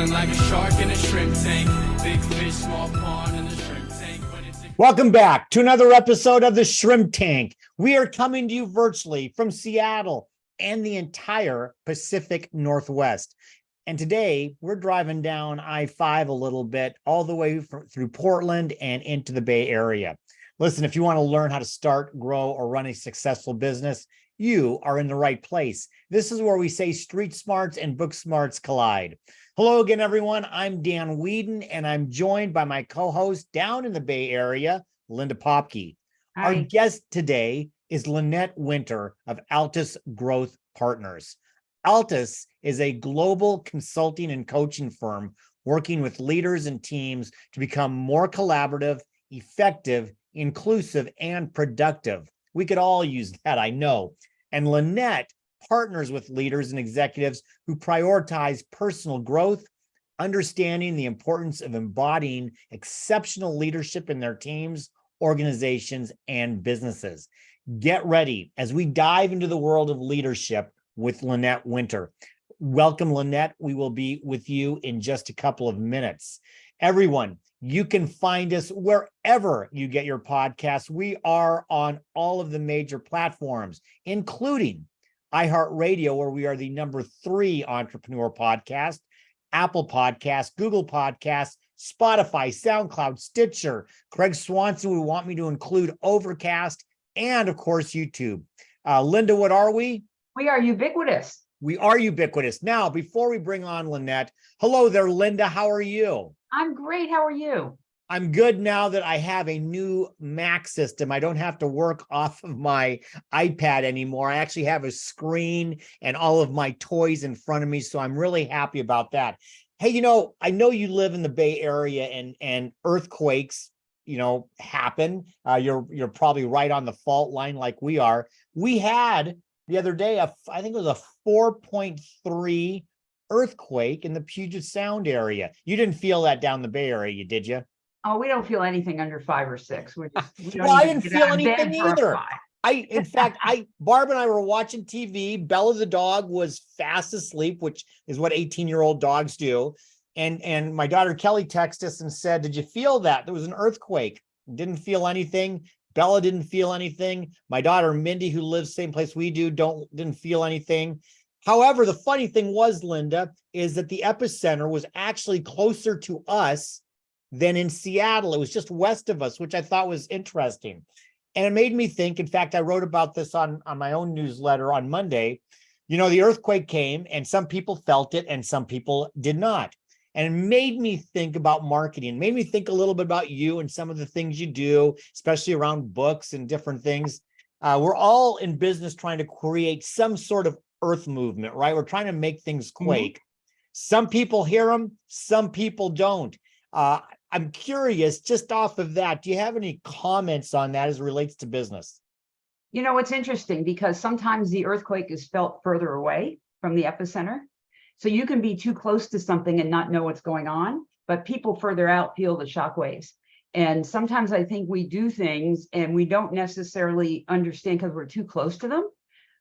Feeling like a shark in a shrimp tank. Big fish, small pond in the shrimp tank. Welcome back to another episode of the Shrimp Tank. We are coming to you virtually from Seattle and the entire Pacific Northwest. And today we're driving down I-5 a little bit, all the way through Portland and into the Bay Area. Listen, if you want to learn how to start, grow, or run a successful business, you are in the right place. This is where we say street smarts and book smarts collide. Hello again, everyone. I'm Dan Weedin, and I'm joined by my co-host down in the Bay Area, Linda Popky. Hi. Our guest today is Lynette Winter of Altus Growth Partners. Altus is a global consulting and coaching firm working with leaders and teams to become more collaborative, effective, inclusive, and productive. We could all use that, I know. And Lynette partners with leaders and executives who prioritize personal growth, understanding the importance of embodying exceptional leadership in their teams, organizations, and businesses. Get ready as we dive into the world of leadership with Lynette Winter. Welcome, Lynette. We will be with you in just a couple of minutes. Everyone, you can find us wherever you get your podcasts. We are on all of the major platforms, including iHeartRadio, where we are the #3 entrepreneur podcast, Apple Podcasts, Google Podcasts, Spotify, SoundCloud, Stitcher. Craig Swanson would want me to include Overcast, and of course, YouTube. Linda, what are we? We are ubiquitous. We are ubiquitous. Now, before we bring on Lynette, hello there, Linda. How are you? I'm great. How are you? I'm good now that I have a new Mac system. I don't have to work off of my iPad anymore. I actually have a screen and all of my toys in front of me, so I'm really happy about that. Hey, I know you live in the Bay Area and earthquakes, happen. You're probably right on the fault line like we are. We had the other day, I think it was a 4.3 earthquake in the Puget Sound area. You didn't feel that down the Bay Area, did you? Oh, we don't feel anything under 5 or 6. We don't Well, I even didn't get feel out of bed anything for a either. 5. In fact, Barb and I were watching TV. Bella the dog was fast asleep, which is what 18-year-old dogs do. And my daughter Kelly texted us and said, "Did you feel that? There was an earthquake." Didn't feel anything. Bella didn't feel anything. My daughter Mindy, who lives same place we do, didn't feel anything. However, the funny thing was, Linda, is that the epicenter was actually closer to us than in Seattle. It was just west of us, which I thought was interesting. And it made me think, in fact, I wrote about this on my own newsletter on Monday. The earthquake came and some people felt it and some people did not. And it made me think about marketing, made me think a little bit about you and some of the things you do, especially around books and different things. We're all in business trying to create some sort of earth movement, right? We're trying to make things quake. Some people hear them, some people don't. I'm curious, just off of that, do you have any comments on that as it relates to business? It's interesting because sometimes the earthquake is felt further away from the epicenter. So you can be too close to something and not know what's going on, but people further out feel the shock waves. And sometimes I think we do things and we don't necessarily understand because we're too close to them,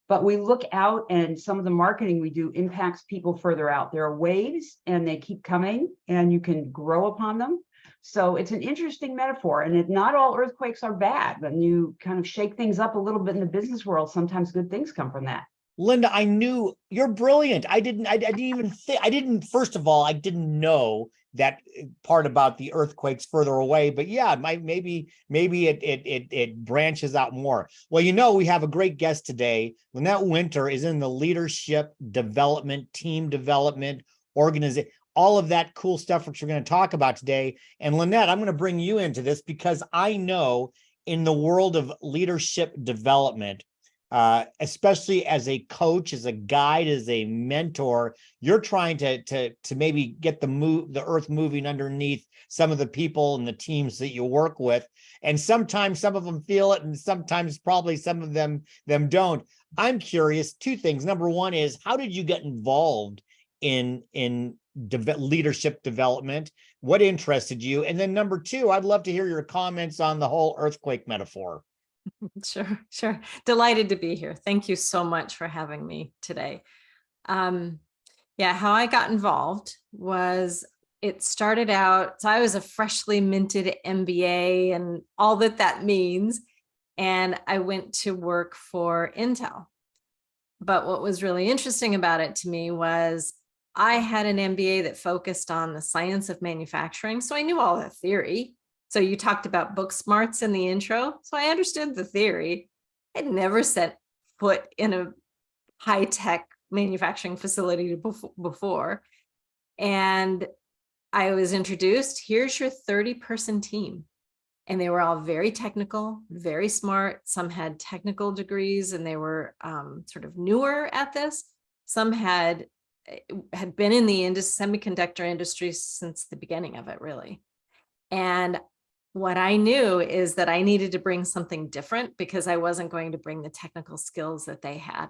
but we look out and some of the marketing we do impacts people further out. There are waves and they keep coming and you can grow upon them. So it's an interesting metaphor, and not all earthquakes are bad. When you kind of shake things up a little bit in the business world, sometimes good things come from that. Linda, I knew you're brilliant. I didn't even think, first of all, I didn't know that part about the earthquakes further away, but yeah, maybe it branches out more. Well, we have a great guest today. Lynette Winter is in the leadership development, team development, organization, all of that cool stuff, which we're going to talk about today. And Lynette, I'm going to bring you into this because I know in the world of leadership development, especially as a coach, as a guide, as a mentor, you're trying to maybe get the earth moving underneath some of the people and the teams that you work with. And sometimes some of them feel it, and sometimes probably some of them don't. I'm curious, two things. Number one is, how did you get involved in leadership development? What interested you? And then number two, I'd love to hear your comments on the whole earthquake metaphor. Sure. Delighted to be here. Thank you so much for having me today. Yeah, how I got involved was it started out, so I was a freshly minted MBA and all that that means. And I went to work for Intel. But what was really interesting about it to me was I had an MBA that focused on the science of manufacturing. So I knew all the theory. So you talked about book smarts in the intro. So I understood the theory. I'd never set foot in a high-tech manufacturing facility before. And I was introduced, here's your 30-person team. And they were all very technical, very smart. Some had technical degrees and they were sort of newer at this. Some had been in the semiconductor industry since the beginning of it, really. And what I knew is that I needed to bring something different because I wasn't going to bring the technical skills that they had.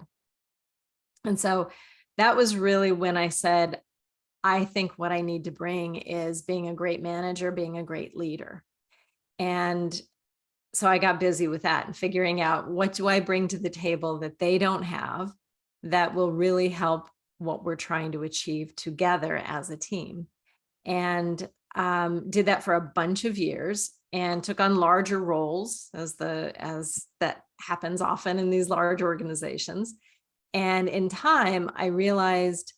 And so that was really when I said, I think what I need to bring is being a great manager, being a great leader. And so I got busy with that and figuring out what do I bring to the table that they don't have that will really help what we're trying to achieve together as a team. And did that for a bunch of years and took on larger roles as that happens often in these large organizations. And in time, I realized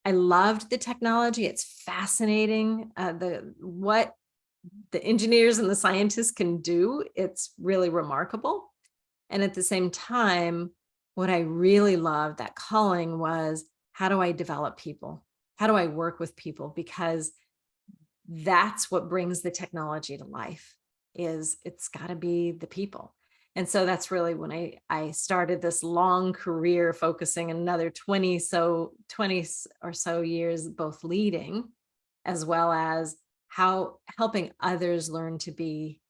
I loved the technology. It's fascinating. What the engineers and the scientists can do, it's really remarkable. And at the same time, what I really loved, that calling, was how do I develop people? How do I work with people? Because that's what brings the technology to life, is it's got to be the people. And so that's really when I started this long career focusing another 20 or so years, both leading as well as how helping others learn to be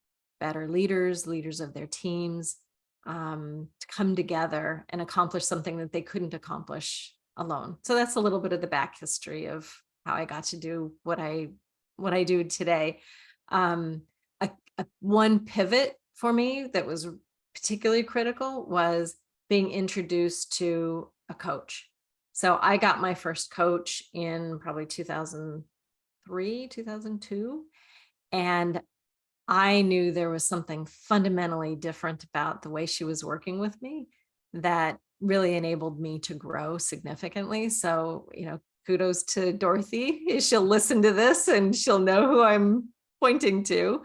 better leaders of their teams, to come together and accomplish something that they couldn't accomplish alone. So that's a little bit of the back history of how I got to do what I do today. One pivot for me that was particularly critical was being introduced to a coach. So I got my first coach in probably 2003, 2002. And I knew there was something fundamentally different about the way she was working with me that really enabled me to grow significantly. So, kudos to Dorothy. She'll listen to this and she'll know who I'm pointing to.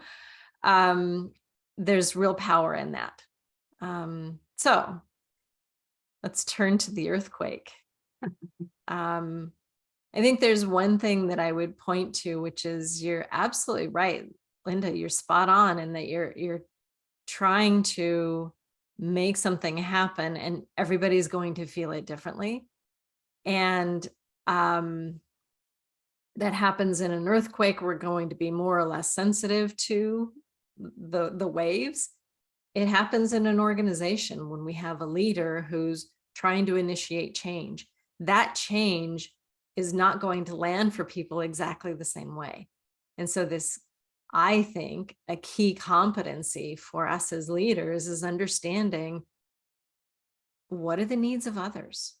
There's real power in that. So let's turn to the earthquake. I think there's one thing that I would point to, which is you're absolutely right, Linda, you're spot on in that you're trying to make something happen and everybody's going to feel it differently. And that happens in an earthquake. We're going to be more or less sensitive to the waves. It happens in an organization when we have a leader who's trying to initiate change. That change is not going to land for people exactly the same way. And so this, I think, a key competency for us as leaders is understanding what are the needs of others.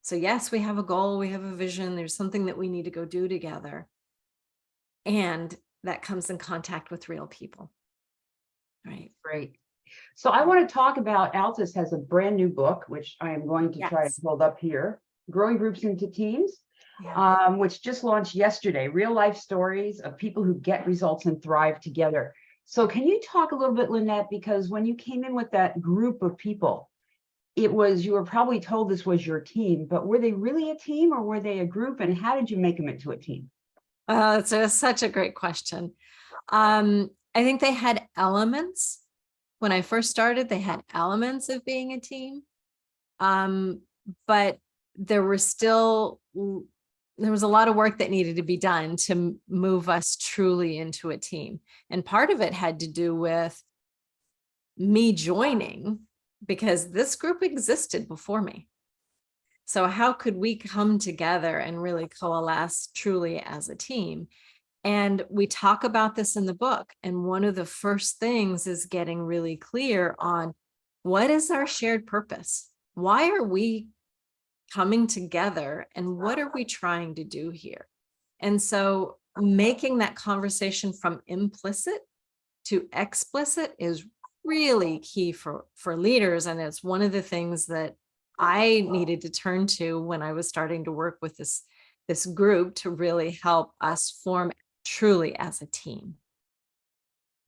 So yes, we have a goal, we have a vision, there's something that we need to go do together. And that comes in contact with real people. Right. Great. So I want to talk about, Altus has a brand new book, which I am going to try to hold up here, Growing Groups into Teams, which just launched yesterday, real life stories of people who get results and thrive together. So can you talk a little bit, Lynette, because when you came in with that group of people, you were probably told this was your team, but were they really a team or were they a group, and how did you make them into a team? It's such a great question. I think they had elements. When I first started, they had elements of being a team. But there was a lot of work that needed to be done to move us truly into a team. And part of it had to do with me joining, because this group existed before me. So how could we come together and really coalesce truly as a team? And we talk about this in the book. And one of the first things is getting really clear on what is our shared purpose? Why are we coming together and what are we trying to do here? And so making that conversation from implicit to explicit is really key for leaders. And it's one of the things that I needed to turn to when I was starting to work with this group to really help us form truly as a team.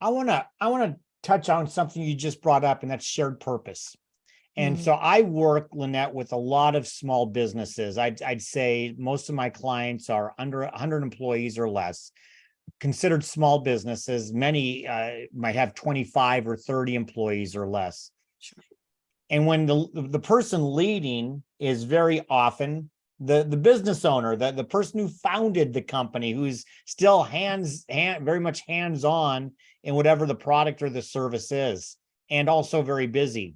I want to touch on something you just brought up, and that's shared purpose. And so I work, Lynette, with a lot of small businesses. I'd say most of my clients are under 100 employees or less, considered small businesses. Many might have 25 or 30 employees or less. Sure. And when the person leading is very often the business owner, the person who founded the company, who's still very much hands-on in whatever the product or the service is, and also very busy.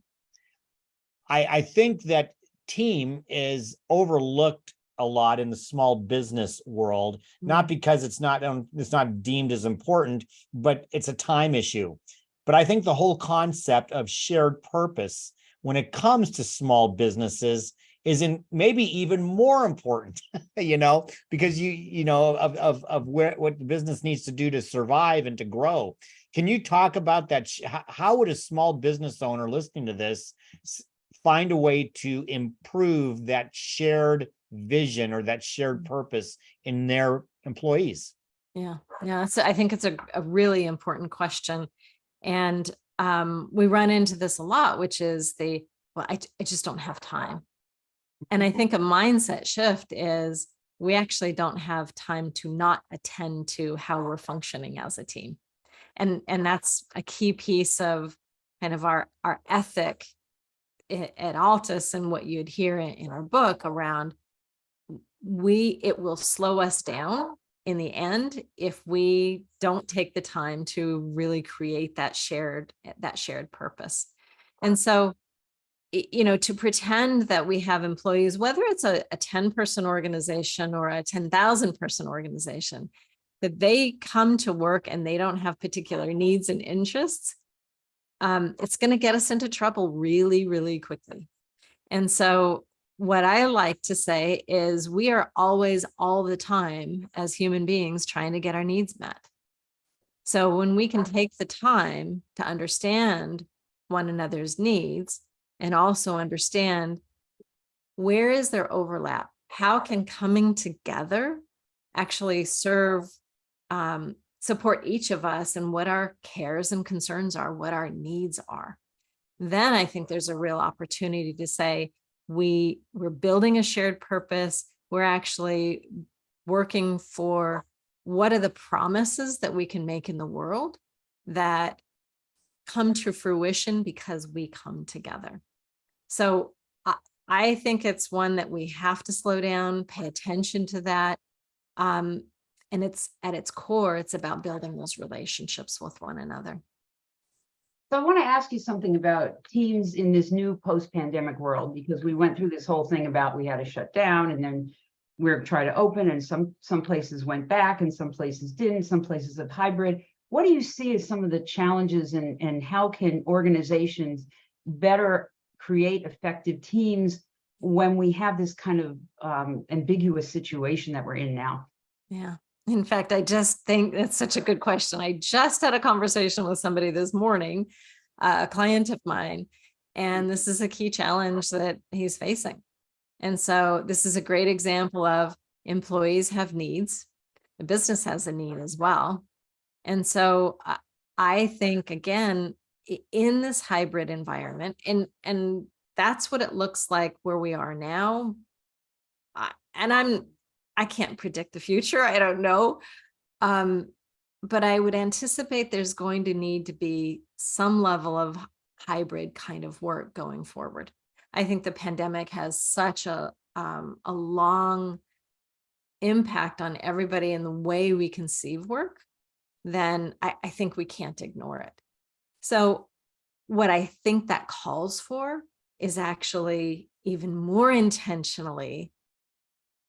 I think that team is overlooked a lot in the small business world, not because it's not deemed as important, but it's a time issue. But I think the whole concept of shared purpose when it comes to small businesses is maybe even more important, because what the business needs to do to survive and to grow. Can you talk about that? How would a small business owner listening to this find a way to improve that shared vision or that shared purpose in their employees? Yeah. So I think it's a really important question. And we run into this a lot, which is I just don't have time. And I think a mindset shift is we actually don't have time to not attend to how we're functioning as a team. And that's a key piece of kind of our ethic at Altus, and what you'd hear in our book around it will slow us down in the end if we don't take the time to really create that shared purpose. And so, to pretend that we have employees, whether it's a 10-person organization or a 10,000-person organization, that they come to work and they don't have particular needs and interests, it's going to get us into trouble really, really quickly. And so what I like to say is we are always, all the time, as human beings, trying to get our needs met. So when we can take the time to understand one another's needs and also understand where is their overlap, how can coming together actually support each of us and what our cares and concerns are, what our needs are, then I think there's a real opportunity to say we're building a shared purpose. We're actually working for what are the promises that we can make in the world that come to fruition because we come together. So I think it's one that we have to slow down, pay attention to that. And it's at its core, it's about building those relationships with one another. So I want to ask you something about teams in this new post-pandemic world, because we went through this whole thing about we had to shut down and then we're trying to open, and some places went back and some places didn't, some places have hybrid. What do you see as some of the challenges, and how can organizations better create effective teams when we have this kind of ambiguous situation that we're in now? Yeah. In fact, I just think that's such a good question. I just had a conversation with somebody this morning, a client of mine, and this is a key challenge that he's facing. And so this is a great example of employees have needs. The business has a need as well. And so I think, again, in this hybrid environment, and that's what it looks like where we are now. And I can't predict the future. I don't know. But I would anticipate there's going to need to be some level of hybrid kind of work going forward. I think the pandemic has such a long impact on everybody in the way we conceive work, then I think we can't ignore it. So what I think that calls for is actually even more intentionally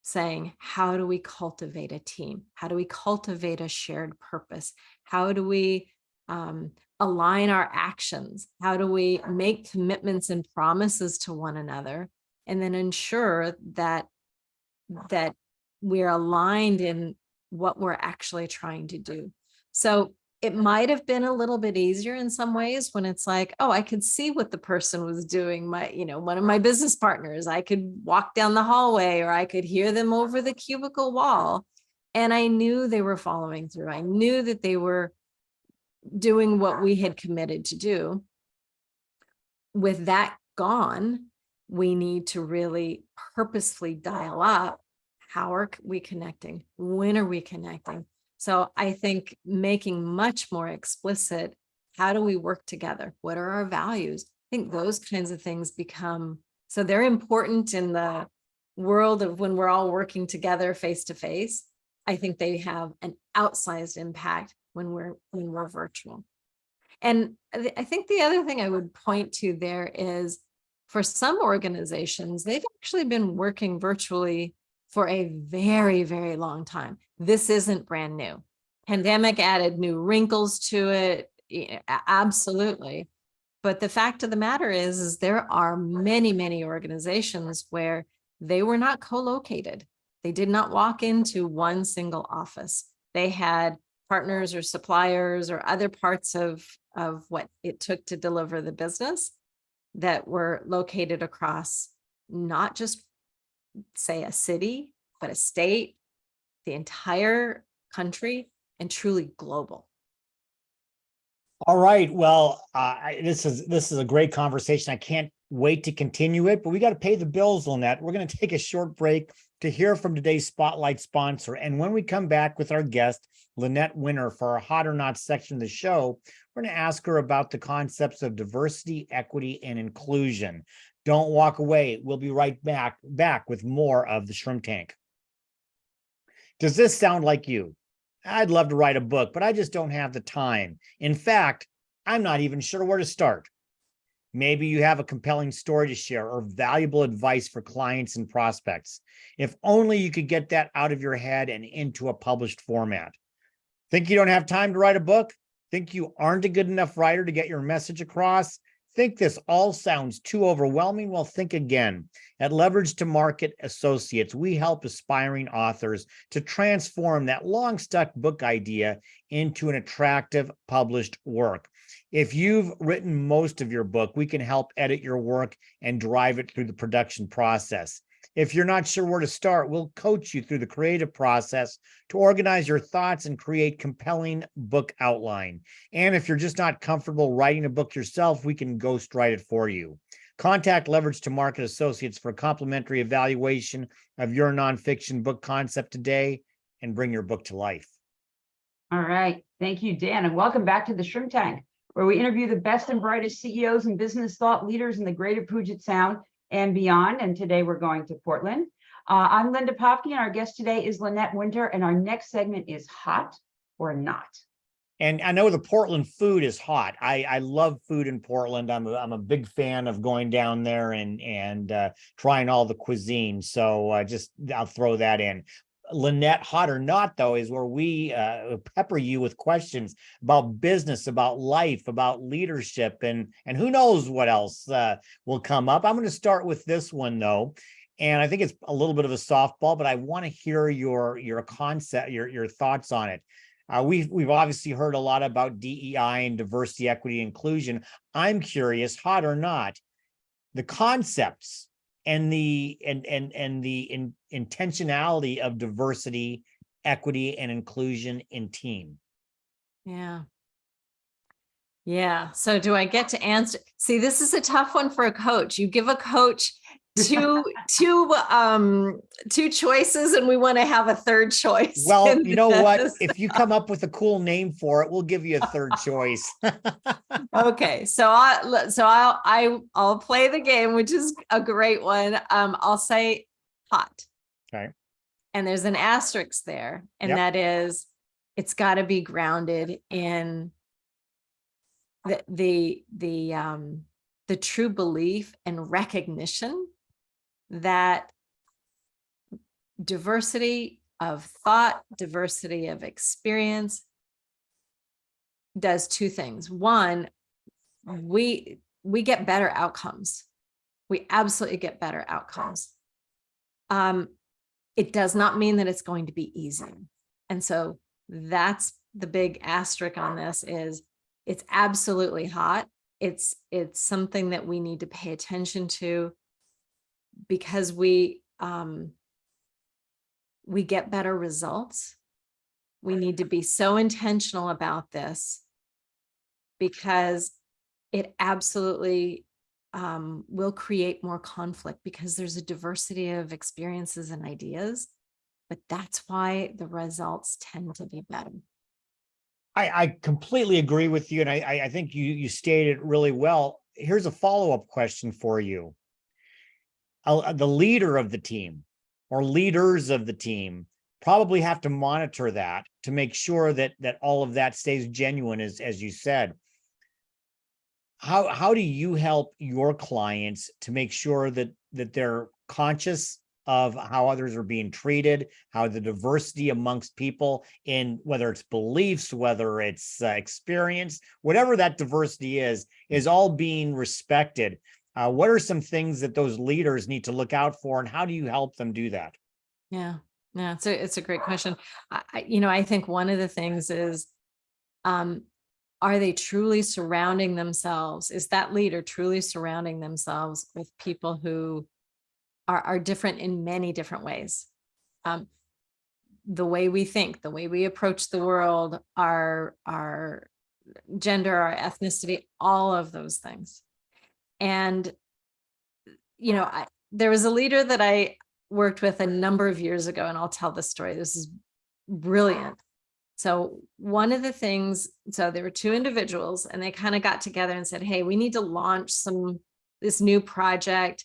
saying, how do we cultivate a team? How do we cultivate a shared purpose? How do we align our actions? How do we make commitments and promises to one another and then ensure that we're aligned in what we're actually trying to do. So it might have been a little bit easier in some ways when it's like, oh, I could see what the person was doing. One of my business partners, I could walk down the hallway, or I could hear them over the cubicle wall. And I knew they were following through. I knew that they were doing what we had committed to do. With that gone, we need to really purposefully dial up. How are we connecting? When are we connecting? So I think making much more explicit, how do we work together? What are our values? I think those kinds of things become, so they're important in the world of when we're all working together face to face. I think they have an outsized impact when we're virtual. And I think the other thing I would point to there is, for some organizations, they've actually been working virtually for a very, very long time. This isn't brand new. Pandemic added new wrinkles to it, absolutely. But the fact of the matter is there are many, many organizations where they were not co-located. They did not walk into one single office. They had partners or suppliers or other parts of what it took to deliver the business that were located across not just, say, a city, but a state, the entire country, and truly global. All right. Well, this is a great conversation. I can't wait to continue it, but we got to pay the bills, Lynette. We're going to take a short break to hear from today's Spotlight sponsor. And when we come back with our guest, Lynette Winter, for our Hot or Not section of the show, we're going to ask her about the concepts of diversity, equity, and inclusion. Don't walk away. We'll be right back with more of the Shrimp Tank. Does this sound like you? I'd love to write a book, but I just don't have the time. In fact, I'm not even sure where to start. Maybe you have a compelling story to share or valuable advice for clients and prospects. If only you could get that out of your head and into a published format. Think you don't have time to write a book? Think you aren't a good enough writer to get your message across? Think this all sounds too overwhelming? Well, think again. At Leverage to Market Associates, we help aspiring authors to transform that long-stuck book idea into an attractive published work. If you've written most of your book, we can help edit your work and drive it through the production process. If you're not sure where to start, we'll coach you through the creative process to organize your thoughts and create compelling book outline. And if you're just not comfortable writing a book yourself, we can ghostwrite it for you. Contact Leverage to Market Associates for a complimentary evaluation of your nonfiction book concept today and bring your book to life. All right. Thank you, Dan. And welcome back to the Shrimp Tank, where we interview the best and brightest CEOs and business thought leaders in the greater Puget Sound and beyond. And today we're going to Portland. I'm Linda Popky, and our guest today is Lynette Winter. And our next segment is Hot or Not. And I know the Portland food is hot. I love food in Portland. I'm a big fan of going down there and trying all the cuisine. So I'll throw that in. Lynette, hot or not, though, is where we pepper you with questions about business, about life, about leadership, and who knows what else will come up. I'm going to start with this one, though, and I think it's a little bit of a softball, but I want to hear your concept, your thoughts on it. We've obviously heard a lot about DEI and diversity, equity, inclusion. I'm curious, hot or not, the concepts and the intentionality of diversity, equity, and inclusion in team. Yeah. So do I get to answer? See, this is a tough one for a coach. You give a coach two choices and we want to have a third choice. Well, you know what? If you come up with a cool name for it, we'll give you a third choice. Okay. So I'll play the game, which is a great one. I'll say hot. Okay. And there's an asterisk there. And that is, it's got to be grounded in the true belief and recognition that diversity of thought, diversity of experience does two things. One, we get better outcomes we absolutely get better outcomes. It does not mean that it's going to be easy. And so that's the big asterisk on this is it's absolutely hot. It's something that we need to pay attention to because we get better results. We need to be so intentional about this because it absolutely will create more conflict because there's a diversity of experiences and ideas, but that's why the results tend to be better. I completely agree with you. And I think you stated it really well. Here's a follow-up question for you. The leader of the team or leaders of the team probably have to monitor that to make sure that all of that stays genuine, as you said. How do you help your clients to make sure that they're conscious of how others are being treated, how the diversity amongst people in whether it's beliefs, whether it's experience, whatever that diversity is all being respected? What are some things that those leaders need to look out for, and how do you help them do that? Yeah, it's a great question. I think one of the things is, are they truly surrounding themselves? Is that leader truly surrounding themselves with people who are different in many different ways? The way we think, the way we approach the world, our gender, our ethnicity, all of those things. And, there was a leader that I worked with a number of years ago, and I'll tell this story. This is brilliant. So one of the things, so there were two individuals and they kind of got together and said, hey, we need to launch this new project.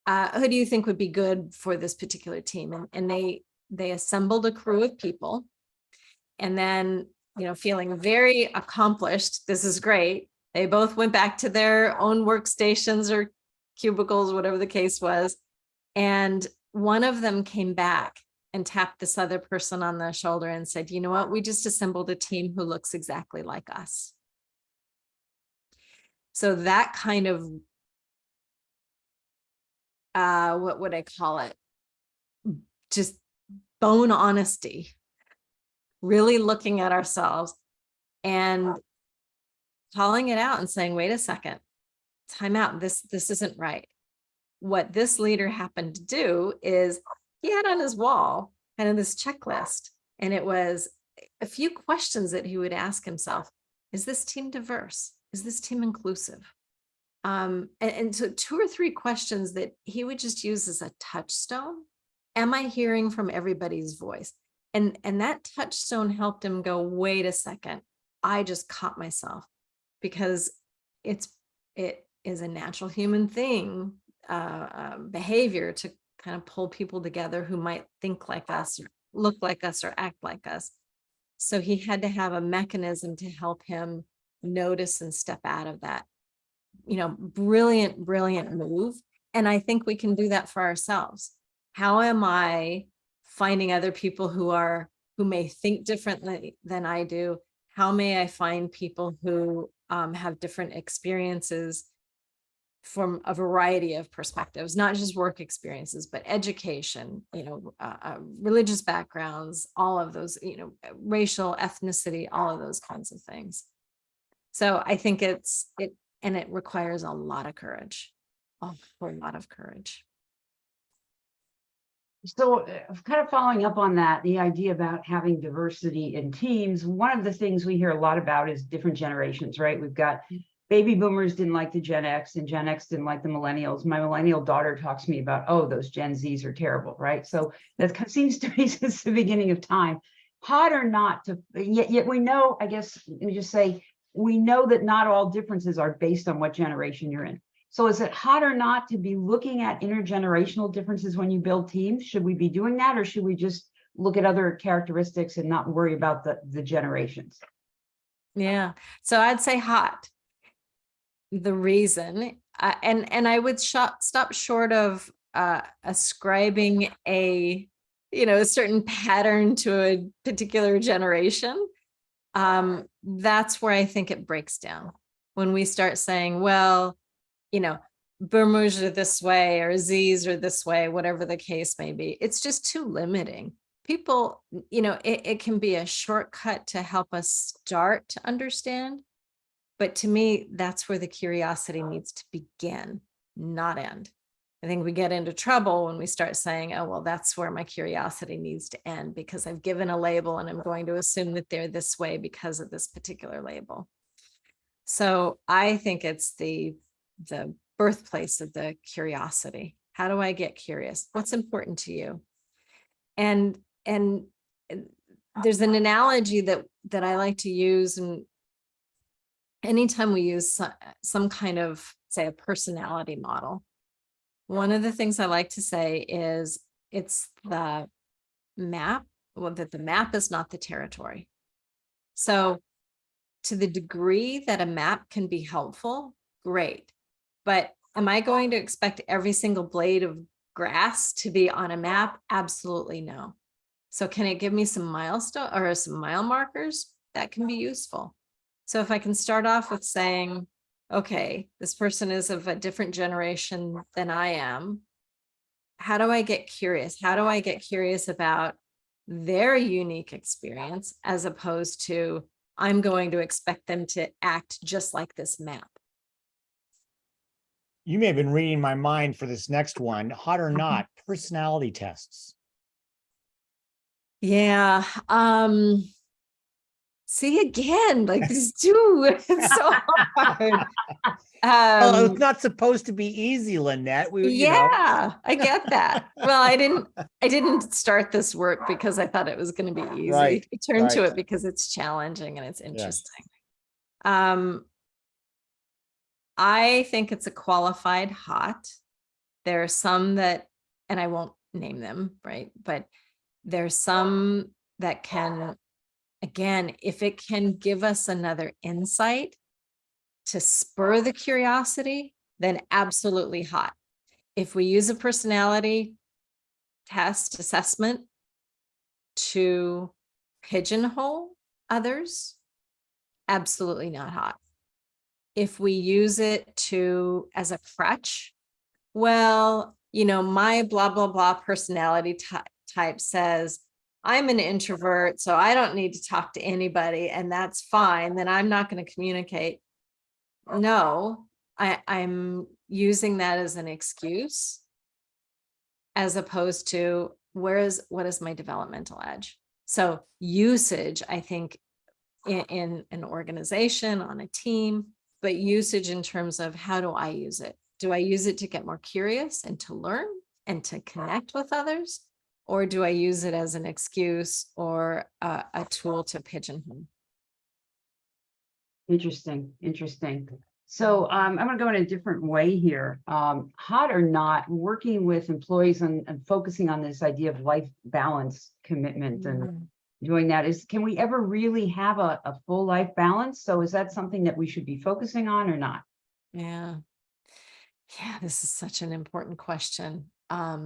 Who do you think would be good for this particular team? And they assembled a crew of people, and then, feeling very accomplished, this is great. They both went back to their own workstations or cubicles, whatever the case was. And one of them came back and tapped this other person on the shoulder and said, you know what, we just assembled a team who looks exactly like us. So that kind of, what would I call it? Just bone honesty, really looking at ourselves and calling it out and saying, wait a second, time out. This isn't right. What this leader happened to do is he had on his wall kind of this checklist, and it was a few questions that he would ask himself. Is this team diverse? Is this team inclusive? And so 2 or 3 questions that he would just use as a touchstone. Am I hearing from everybody's voice? And that touchstone helped him go, wait a second, I just caught myself, because it is a natural human thing, behavior to kind of pull people together who might think like us, or look like us, or act like us. So he had to have a mechanism to help him notice and step out of that. Brilliant move. And I think we can do that for ourselves. How am I finding other people who may think differently than I do? How may I find people who have different experiences from a variety of perspectives, not just work experiences, but education, religious backgrounds, all of those, racial, ethnicity, all of those kinds of things. So I think it requires a lot of courage, a lot of courage. So kind of following up on that, the idea about having diversity in teams, one of the things we hear a lot about is different generations, right? We've got baby boomers didn't like the Gen X, and Gen X didn't like the millennials. My millennial daughter talks to me about, oh, those Gen Zs are terrible, right? So that seems to be since the beginning of time. Hot or not, yet we know, I guess, let me just say, we know that not all differences are based on what generation you're in. So is it hot or not to be looking at intergenerational differences when you build teams? Should we be doing that, or should we just look at other characteristics and not worry about the generations? Yeah, so I'd say hot. The reason, and I would stop short of ascribing a certain pattern to a particular generation. That's where I think it breaks down when we start saying, well, boomers are this way or Z's are this way, whatever the case may be. It's just too limiting. People, it can be a shortcut to help us start to understand. But to me, that's where the curiosity needs to begin, not end. I think we get into trouble when we start saying, oh, well, that's where my curiosity needs to end because I've given a label and I'm going to assume that they're this way because of this particular label. So I think it's the birthplace of the curiosity. How do I get curious? What's important to you? And there's an analogy that I like to use, and anytime we use some kind of, say, a personality model, one of the things I like to say is it's the map, well, that the map is not the territory. So to the degree that a map can be helpful, great. But am I going to expect every single blade of grass to be on a map? Absolutely no. So can it give me some milestone or some mile markers? That can be useful. So if I can start off with saying, okay, this person is of a different generation than I am. How do I get curious? How do I get curious about their unique experience as opposed to I'm going to expect them to act just like this map? You may have been reading my mind for this next one. Hot or not, personality tests. Yeah. See, again, like this dude, it's so hard. Oh, it's not supposed to be easy, Lynette. I get that. Well, I didn't start this work because I thought it was going to be easy. Right, I turned to right. it because it's challenging and it's interesting. Yeah. I think it's a qualified hot. There are some that, and I won't name them, right? But there's some that can, again, if it can give us another insight to spur the curiosity, then absolutely hot. If we use a personality test assessment to pigeonhole others, absolutely not hot. If we use it as a crutch, well, my blah, blah, blah personality type says, I'm an introvert, so I don't need to talk to anybody, and that's fine. Then I'm not going to communicate. No, I'm using that as an excuse, as opposed to what is my developmental edge? So usage, I think, in an organization, on a team, but usage in terms of how do I use it? Do I use it to get more curious and to learn and to connect with others? Or do I use it as an excuse or a tool to pigeonhole? Interesting. So I'm going to go in a different way here. Hot or not, working with employees and focusing on this idea of life balance commitment and doing that can we ever really have a full life balance? So is that something that we should be focusing on or not? Yeah, this is such an important question. I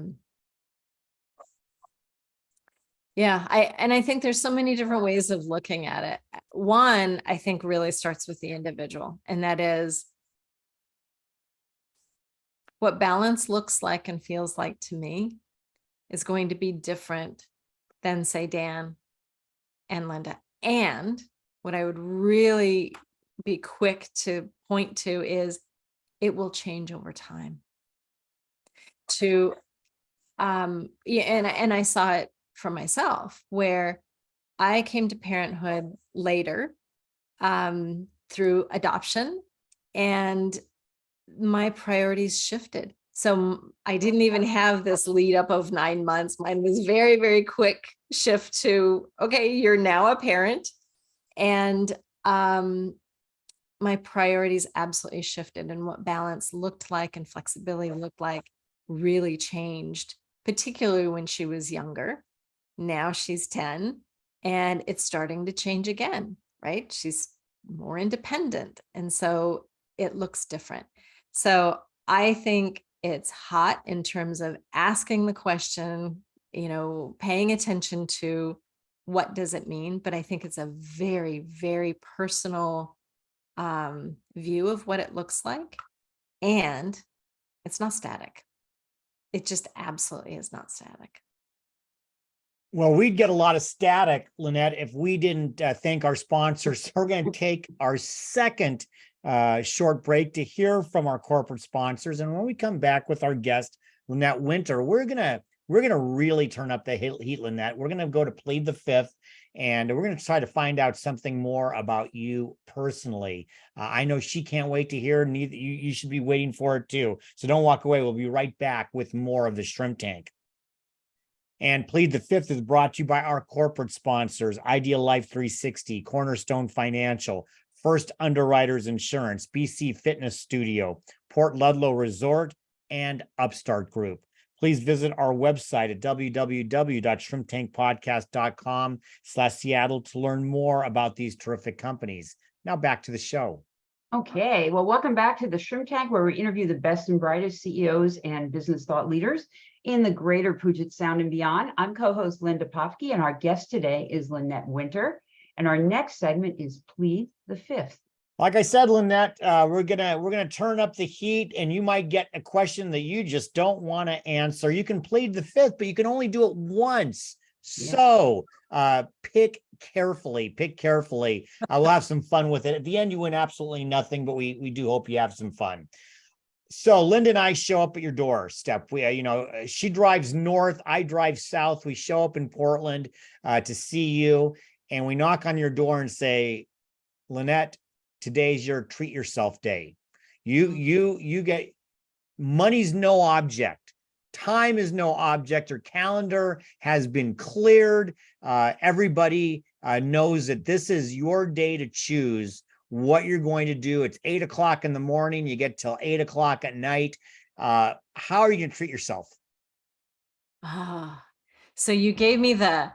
think there's so many different ways of looking at it. One, I think, really starts with the individual, and that is what balance looks like and feels like to me is going to be different than, say, Dan and Linda. And what I would really be quick to point to is it will change over time. And I saw it for myself, where I came to parenthood later through adoption, and my priorities shifted. So I didn't even have this lead up of 9 months. Mine was very, very quick shift to, okay, you're now a parent. And my priorities absolutely shifted, and what balance looked like and flexibility looked like really changed, particularly when she was younger. Now she's 10 and it's starting to change again, right? She's more independent. And so it looks different. So I think it's hot in terms of asking the question, paying attention to what does it mean? But I think it's a very, very personal view of what it looks like. And It's not static. It just absolutely is not static. Well, we'd get a lot of static, Lynette, if we didn't thank our sponsors. So we're going to take our second short break to hear from our corporate sponsors. And when we come back with our guest, Lynette Winter, we're gonna really turn up the heat, Lynette. We're gonna go to plead the fifth, and we're gonna try to find out something more about you personally. I know she can't wait to hear. Neither you should be waiting for it too. So don't walk away. We'll be right back with more of the Shrimp Tank. And Plead the Fifth is brought to you by our corporate sponsors, Ideal Life 360, Cornerstone Financial, First Underwriters Insurance, BC Fitness Studio, Port Ludlow Resort, and Upstart Group. Please visit our website at www.shrimptankpodcast.com/Seattle to learn more about these terrific companies. Now back to the show. Okay, well, welcome back to the Shrimp Tank, where we interview the best and brightest CEOs and business thought leaders in the greater Puget Sound and beyond. I'm co-host Linda Popky, and our guest today is Lynette Winter. And our next segment is Plead the Fifth. Like I said, Lynette, we're gonna turn up the heat, and you might get a question that you just don't want to answer. You can plead the fifth, but you can only do it once. Yeah. So pick carefully. We'll have some fun with it. At the end, you win absolutely nothing, but we do hope you have some fun. So Linda and I show up at your doorstep. We, she drives north, I drive south. We show up in Portland to see you, and we knock on your door and say, Lynette, today's your treat yourself day. You get, money's no object. Time is no object. Your calendar has been cleared. Everybody knows that this is your day to choose what you're going to do. It's 8 o'clock in the morning. You get till 8 o'clock at night. How are you going to treat yourself? So you gave me the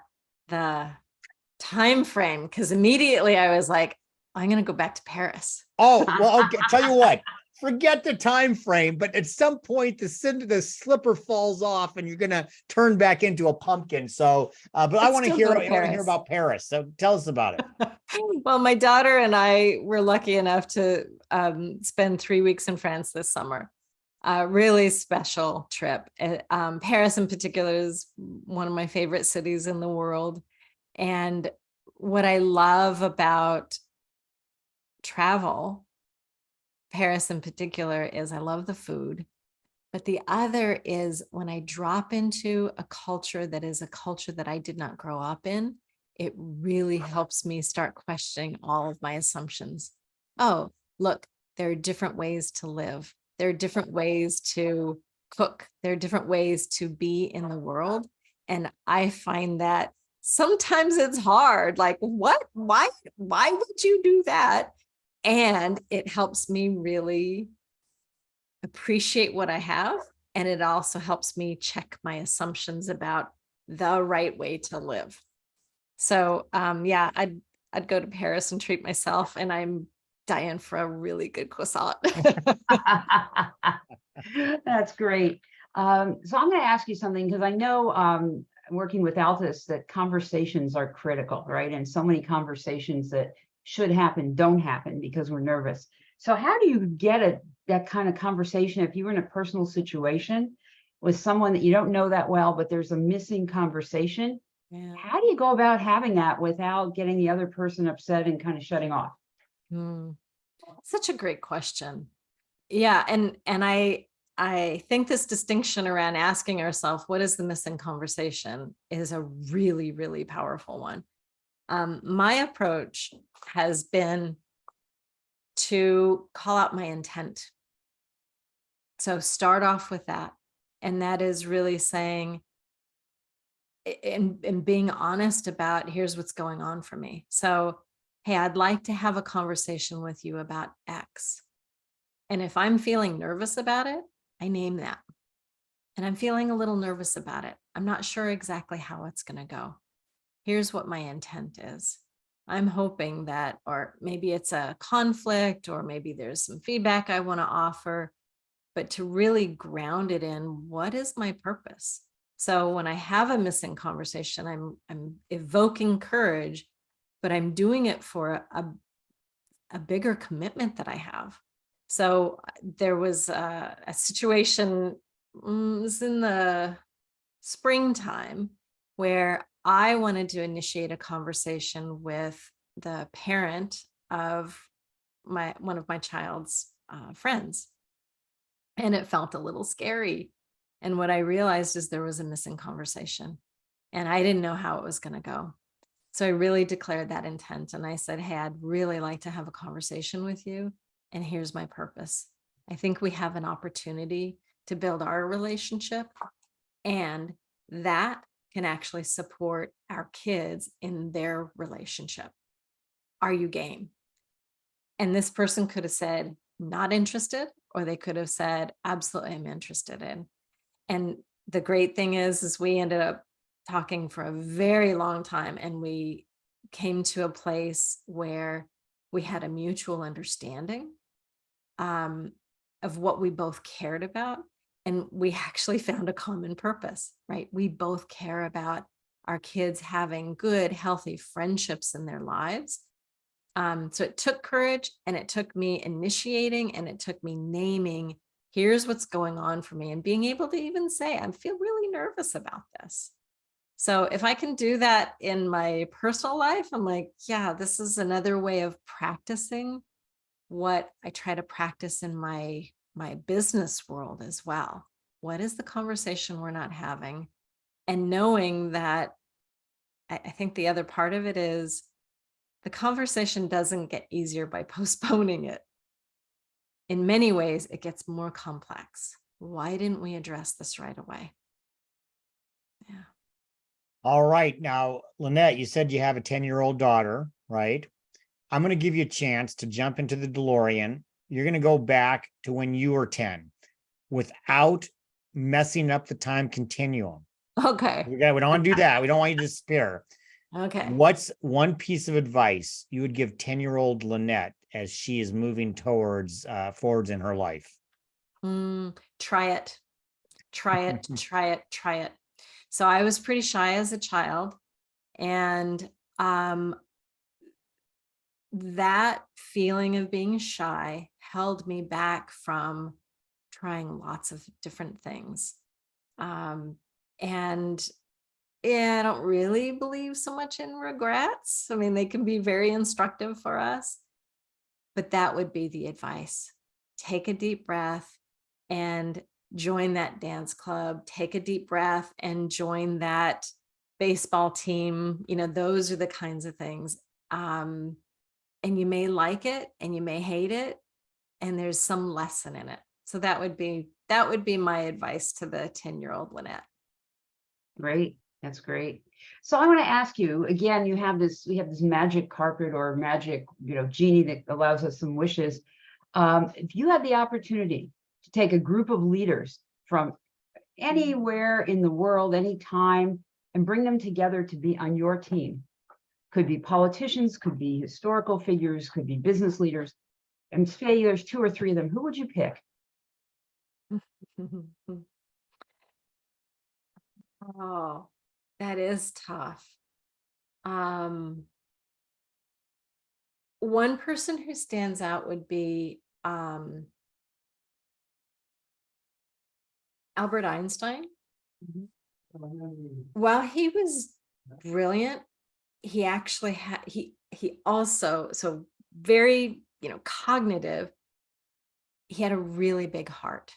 time frame, because immediately I was like, I'm going to go back to Paris. Oh, well, okay. Tell you what, forget the time frame, but at some point the slipper falls off and you're going to turn back into a pumpkin. So, but I want to hear about Paris. So tell us about it. Well, my daughter and I were lucky enough to spend 3 weeks in France this summer. A really special trip. Paris in particular is one of my favorite cities in the world. And what I love about travel, Paris in particular, is I love the food. But the other is when I drop into a culture that is a culture that I did not grow up in, it really helps me start questioning all of my assumptions. Oh, look, there are different ways to live. There are different ways to cook. There are different ways to be in the world. And I find that sometimes it's hard. Like, what? Why would you do that? And it helps me really appreciate what I have. And it also helps me check my assumptions about the right way to live. So yeah, I'd go to Paris and treat myself, and I'm dying for a really good croissant. That's great. So I'm going to ask you something, because I know working with Altus that conversations are critical, right? And so many conversations that should happen don't happen because we're nervous. So how do you get that kind of conversation if you were in a personal situation with someone that you don't know that well, but there's a missing conversation? Yeah. How do you go about having that without getting the other person upset and kind of shutting off? Such a great question. Yeah. And I think this distinction around asking ourselves, what is the missing conversation, is a really, really powerful one. My approach has been to call out my intent. So start off with that. And that is really saying, and being honest about, here's what's going on for me. So, hey, I'd like to have a conversation with you about X. And if I'm feeling nervous about it, I name that. And I'm feeling a little nervous about it. I'm not sure exactly how it's going to go. Here's what my intent is. I'm hoping that, or maybe it's a conflict, or maybe there's some feedback I want to offer, but to really ground it in, what is my purpose? So when I have a missing conversation, I'm evoking courage, but I'm doing it for a bigger commitment that I have. So there was a situation, it was in the springtime, where I wanted to initiate a conversation with the parent of one of my child's friends. And it felt a little scary. And what I realized is there was a missing conversation, and I didn't know how it was going to go. So I really declared that intent. And I said, hey, I'd really like to have a conversation with you. And here's my purpose. I think we have an opportunity to build our relationship, and that can actually support our kids in their relationship. Are you game? And this person could have said, not interested, or they could have said, absolutely, I'm interested in. And the great thing is we ended up talking for a very long time, and we came to a place where we had a mutual understanding of what we both cared about. And we actually found a common purpose, right? We both care about our kids having good, healthy friendships in their lives. So it took courage, and it took me initiating, and it took me naming, here's what's going on for me, and being able to even say, I feel really nervous about this. So if I can do that in my personal life, I'm like, yeah, this is another way of practicing what I try to practice in my business world as well. What is the conversation we're not having? And knowing that, I think the other part of it is the conversation doesn't get easier by postponing it. In many ways, it gets more complex. Why didn't we address this right away? Yeah. All right. Now, Lynette, you said you have a 10-year-old daughter, right? I'm going to give you a chance to jump into the DeLorean. You're going to go back to when you were 10 without messing up the time continuum. Okay. We don't want to do that. We don't want you to despair. Okay. What's one piece of advice you would give 10-year-old Lynette as she is moving towards forwards in her life? Try it. Try it. Try it. Try it. So I was pretty shy as a child, and that feeling of being shy held me back from trying lots of different things. And yeah, I don't really believe so much in regrets. I mean, they can be very instructive for us, but that would be the advice. Take a deep breath and join that dance club. Take a deep breath and join that baseball team. You know, those are the kinds of things. And you may like it and you may hate it, and there's some lesson in it. So that would be my advice to the 10-year-old Lynette. Great. That's great. So I want to ask you again, we have this magic carpet or magic, genie that allows us some wishes. If you had the opportunity to take a group of leaders from anywhere in the world, anytime, and bring them together to be on your team, could be politicians, could be historical figures, could be business leaders, and say there's 2 or 3 of them, who would you pick? Oh, that is tough. One person who stands out would be Albert Einstein. While he was brilliant, he actually had he also, so very cognitive, he had a really big heart.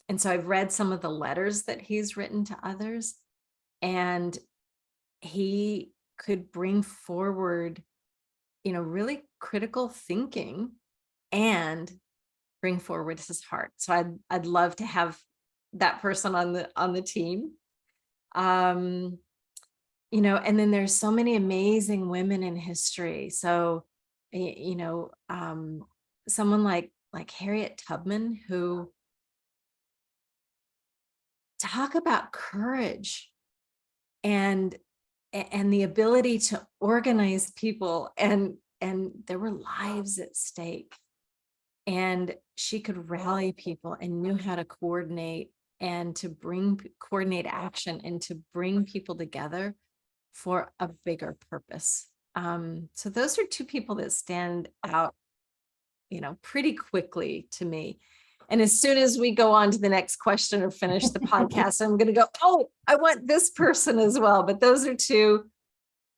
And so I've read some of the letters that he's written to others, and he could bring forward really critical thinking and bring forward his heart. So I'd love to have that person on the team. And then there's so many amazing women in history. So someone like Harriet Tubman, who talk about courage and the ability to organize people, and there were lives at stake, and she could rally people and knew how to coordinate and to coordinate action and to bring people together for a bigger purpose. So those are 2 people that stand out pretty quickly to me. And as soon as we go on to the next question or finish the podcast, I'm going to go, oh, I want this person as well. But those are two.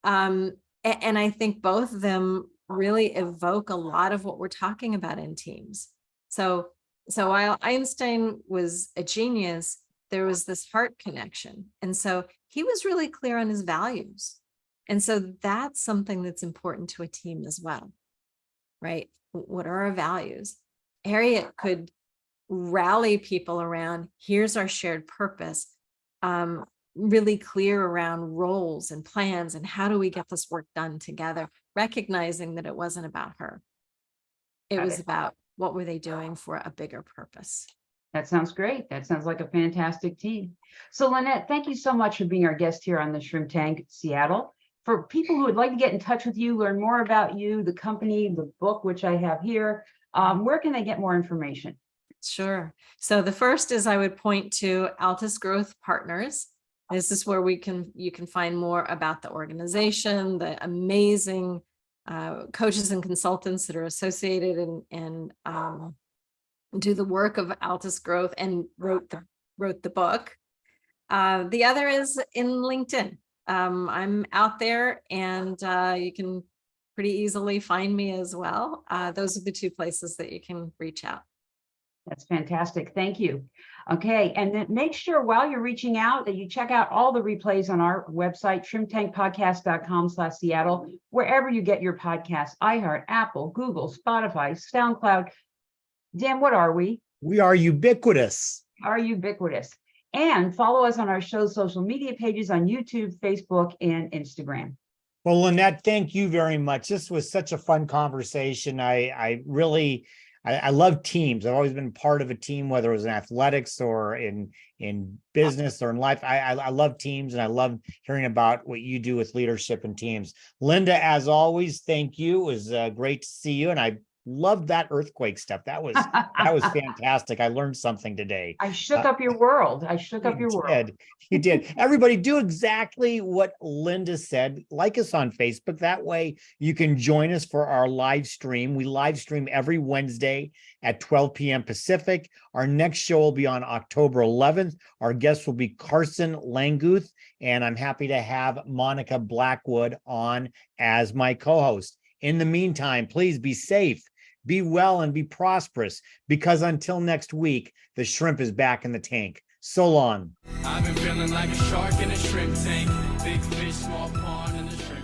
And I think both of them really evoke a lot of what we're talking about in teams. So while Einstein was a genius, there was this heart connection. And so he was really clear on his values. And so that's something that's important to a team as well, right? What are our values? Harriet could rally people around, here's our shared purpose, really clear around roles and plans and how do we get this work done together, recognizing that it wasn't about her. It was about what were they doing for a bigger purpose. That sounds great. That sounds like a fantastic team. So Lynette, thank you so much for being our guest here on the Shrimp Tank Seattle. For people who would like to get in touch with you, learn more about you, the company, the book, which I have here, where can they get more information? Sure. So the first is I would point to Altus Growth Partners. This is where you can find more about the organization, the amazing coaches and consultants that are associated and do the work of Altus Growth and wrote the book. The other is in LinkedIn. I'm out there, and you can pretty easily find me as well. Those are the two places that you can reach out. That's fantastic. Thank you. Okay. And then make sure while you're reaching out that you check out all the replays on our website, shrimptankpodcast.com/Seattle, wherever you get your podcasts, iHeart, Apple, Google, Spotify, SoundCloud. Dan, what are we? We are ubiquitous. And follow us on our show's social media pages on YouTube, Facebook, and Instagram. Well, Lynette, thank you very much. This was such a fun conversation. I love teams. I've always been part of a team, whether it was in athletics or in business or in life. I love teams, and I love hearing about what you do with leadership and teams. Linda, as always, thank you. It was great to see you, and I loved that earthquake stuff. That was fantastic. I learned something today. I shook up your world. You did. Everybody, do exactly what Linda said. Like us on Facebook. That way you can join us for our live stream. We live stream every Wednesday at 12 p.m. Pacific. Our next show will be on October 11th. Our guest will be Carson Languth, and I'm happy to have Monica Blackwood on as my co-host. In the meantime, please be safe, be well, and be prosperous, because until next week, the shrimp is back in the tank. So long. I've been feeling like a shark in a shrimp tank. Big fish, small pond, and the shrimp.